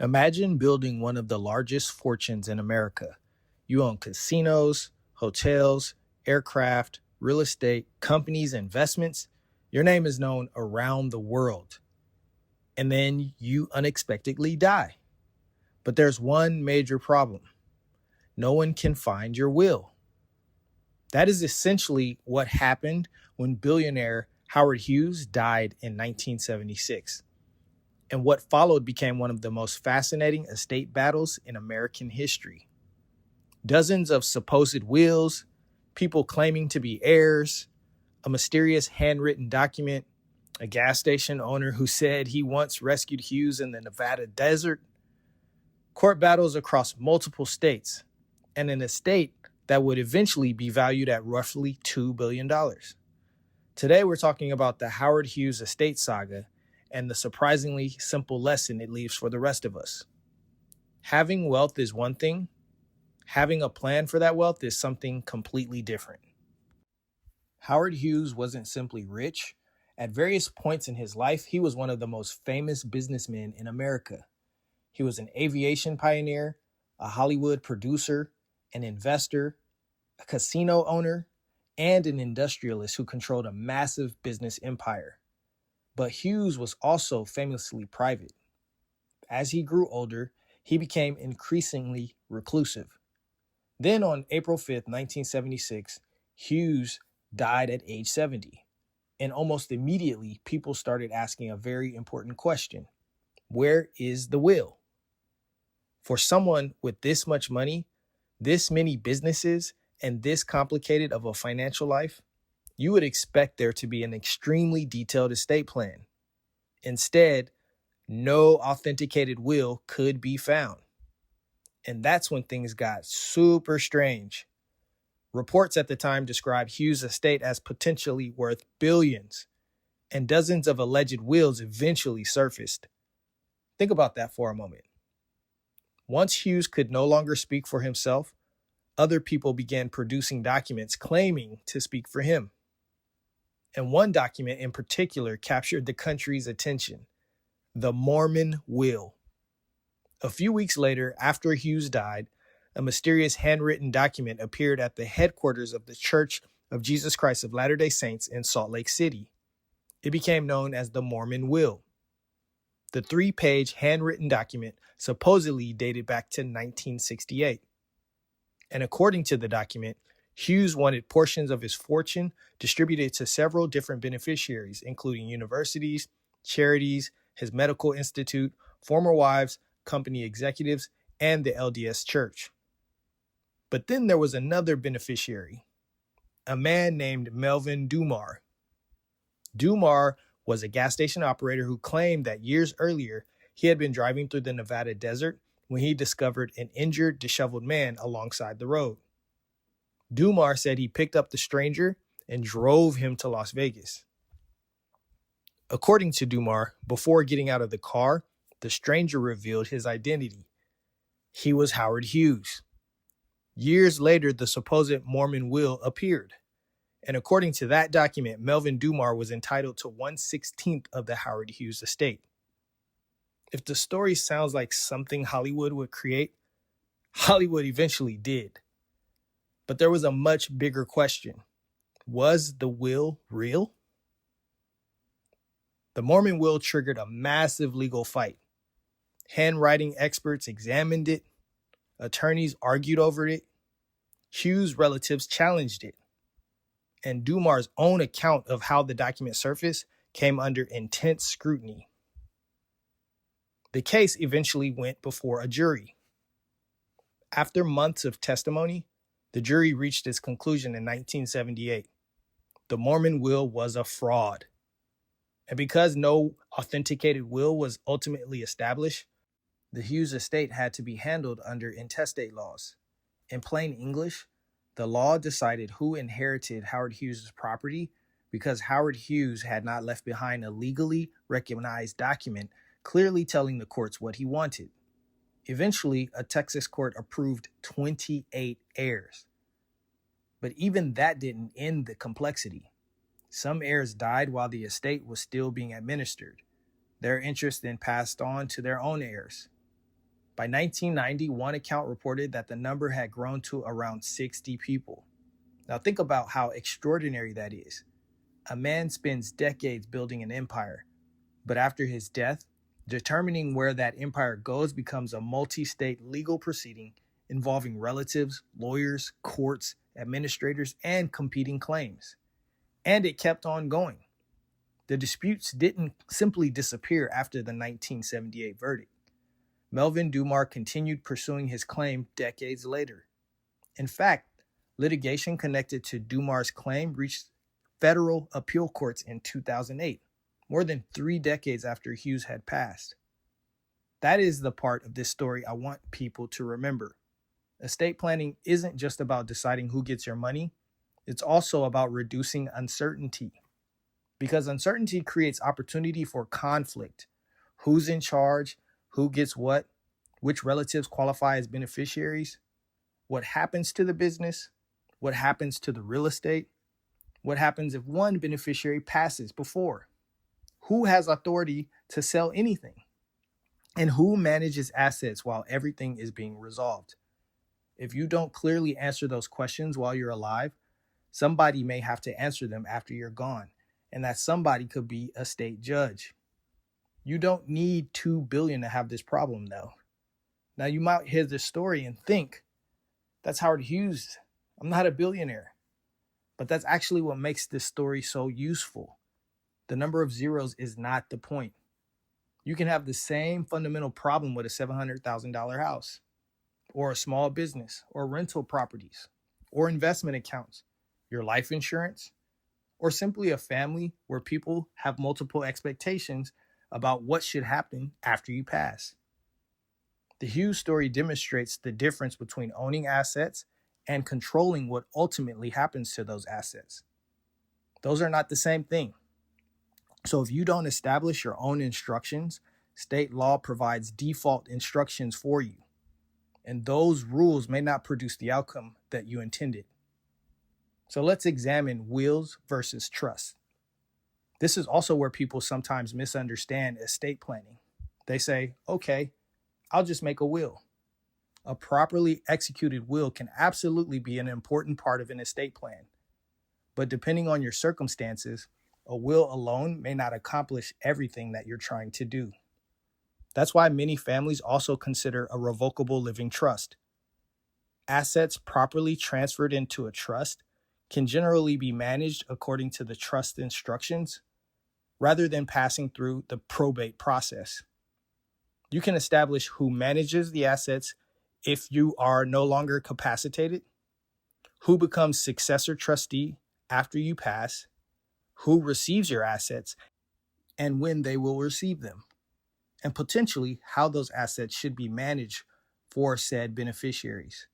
Imagine building one of the largest fortunes in America. You own casinos, hotels, aircraft, real estate, companies, investments. Your name is known around the world. And then you unexpectedly die. But there's one major problem. No one can find your will. That is essentially what happened when billionaire Howard Hughes died in 1976. And what followed became one of the most fascinating estate battles in American history. Dozens of supposed wills, people claiming to be heirs, a mysterious handwritten document, a gas station owner who said he once rescued Hughes in the Nevada desert, court battles across multiple states, and an estate that would eventually be valued at roughly $2 billion. Today, we're talking about the Howard Hughes estate saga and the surprisingly simple lesson it leaves for the rest of us. Having wealth is one thing. Having a plan for that wealth is something completely different. Howard Hughes wasn't simply rich. At various points in his life, he was one of the most famous businessmen in America. He was an aviation pioneer, a Hollywood producer, an investor, a casino owner, and an industrialist who controlled a massive business empire. But Hughes was also famously private. As he grew older, he became increasingly reclusive. Then on April 5th, 1976, Hughes died at age 70. And almost immediately, people started asking a very important question. Where is the will? For someone with this much money, this many businesses, and this complicated of a financial life, you would expect there to be an extremely detailed estate plan. Instead, no authenticated will could be found. And that's when things got super strange. Reports at the time described Hughes' estate as potentially worth billions, and dozens of alleged wills eventually surfaced. Think about that for a moment. Once Hughes could no longer speak for himself, other people began producing documents claiming to speak for him. And one document in particular captured the country's attention: the Mormon Will. A few weeks later, after Hughes died, a mysterious handwritten document appeared at the headquarters of the Church of Jesus Christ of Latter-day Saints in Salt Lake City. It became known as the Mormon Will. The 3-page handwritten document supposedly dated back to 1968. And according to the document, Hughes wanted portions of his fortune distributed to several different beneficiaries, including universities, charities, his medical institute, former wives, company executives, and the LDS Church. But then there was another beneficiary, a man named Melvin Dumar. Dumar was a gas station operator who claimed that years earlier he had been driving through the Nevada desert when he discovered an injured, disheveled man alongside the road. Dumar said he picked up the stranger and drove him to Las Vegas. According to Dumar, before getting out of the car, the stranger revealed his identity. He was Howard Hughes. Years later, the supposed Mormon will appeared. And according to that document, Melvin Dumar was entitled to 1/16 of the Howard Hughes estate. If the story sounds like something Hollywood would create, Hollywood eventually did. But there was a much bigger question. Was the will real? The Mormon will triggered a massive legal fight. Handwriting experts examined it. Attorneys argued over it. Hughes' relatives challenged it. And Dumar's own account of how the document surfaced came under intense scrutiny. The case eventually went before a jury. After months of testimony, the jury reached its conclusion in 1978. The Mormon will was a fraud. And because no authenticated will was ultimately established, the Hughes estate had to be handled under intestate laws. In plain English, the law decided who inherited Howard Hughes' property because Howard Hughes had not left behind a legally recognized document clearly telling the courts what he wanted. Eventually, a Texas court approved 28 heirs. But even that didn't end the complexity. Some heirs died while the estate was still being administered. Their interest then passed on to their own heirs. By 1990, one account reported that the number had grown to around 60 people. Now think about how extraordinary that is. A man spends decades building an empire, but after his death, determining where that empire goes becomes a multi-state legal proceeding involving relatives, lawyers, courts, administrators, and competing claims. And it kept on going. The disputes didn't simply disappear after the 1978 verdict. Melvin Dumar continued pursuing his claim decades later. In fact, litigation connected to Dumar's claim reached federal appeal courts in 2008, more than 3 decades after Hughes had passed. That is the part of this story I want people to remember. Estate planning isn't just about deciding who gets your money, it's also about reducing uncertainty. Because uncertainty creates opportunity for conflict. Who's in charge? Who gets what? Which relatives qualify as beneficiaries? What happens to the business? What happens to the real estate? What happens if one beneficiary passes before? Who has authority to sell anything? And who manages assets while everything is being resolved? If you don't clearly answer those questions while you're alive, somebody may have to answer them after you're gone, and that somebody could be a state judge. You don't need $2 billion to have this problem, though. Now, you might hear this story and think, that's Howard Hughes. I'm not a billionaire. But that's actually what makes this story so useful. The number of zeros is not the point. You can have the same fundamental problem with a $700,000 house, or a small business, or rental properties, or investment accounts, your life insurance, or simply a family where people have multiple expectations about what should happen after you pass. The Hughes story demonstrates the difference between owning assets and controlling what ultimately happens to those assets. Those are not the same thing. So if you don't establish your own instructions, state law provides default instructions for you. And those rules may not produce the outcome that you intended. So let's examine wills versus trust. This is also where people sometimes misunderstand estate planning. They say, okay, I'll just make a will. A properly executed will can absolutely be an important part of an estate plan. But depending on your circumstances, a will alone may not accomplish everything that you're trying to do. That's why many families also consider a revocable living trust. Assets properly transferred into a trust can generally be managed according to the trust instructions rather than passing through the probate process. You can establish who manages the assets if you are no longer capacitated, who becomes successor trustee after you pass, who receives your assets, and when they will receive them, and potentially how those assets should be managed for said beneficiaries.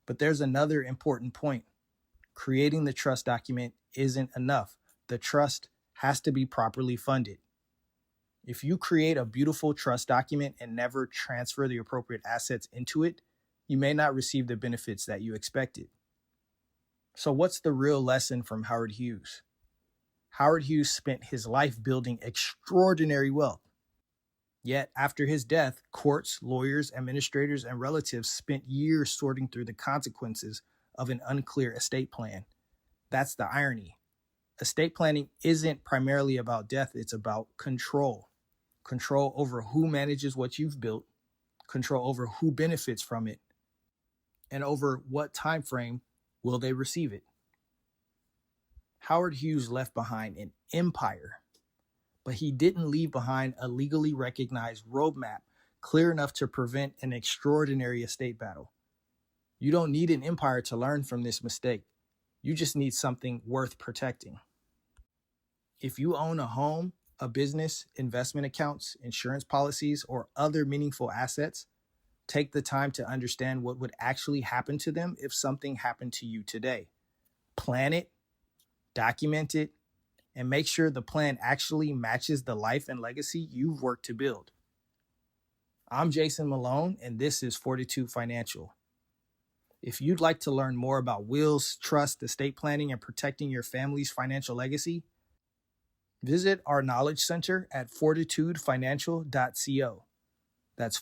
But there's another important point. Creating the trust document isn't enough. The trust has to be properly funded. If you create a beautiful trust document and never transfer the appropriate assets into it, you may not receive the benefits that you expected. So what's the real lesson from Howard Hughes? Howard Hughes spent his life building extraordinary wealth. Yet after his death, courts, lawyers, administrators, and relatives spent years sorting through the consequences of an unclear estate plan. That's the irony. Estate planning isn't primarily about death, it's about control. Control over who manages what you've built, control over who benefits from it, and over what time frame will they receive it. Howard Hughes left behind an empire, but he didn't leave behind a legally recognized roadmap clear enough to prevent an extraordinary estate battle. You don't need an empire to learn from this mistake. You just need something worth protecting. If you own a home, a business, investment accounts, insurance policies, or other meaningful assets, take the time to understand what would actually happen to them if something happened to you today. Plan it, document it, and make sure the plan actually matches the life and legacy you've worked to build. I'm Jason Malone, and this is Fortitude Financial. If you'd like to learn more about wills, trust, estate planning, and protecting your family's financial legacy, visit our knowledge center at fortitudefinancial.co. That's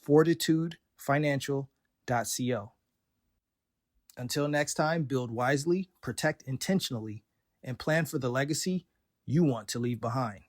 hughes-financial.co. Until next time, build wisely, protect intentionally, and plan for the legacy you want to leave behind.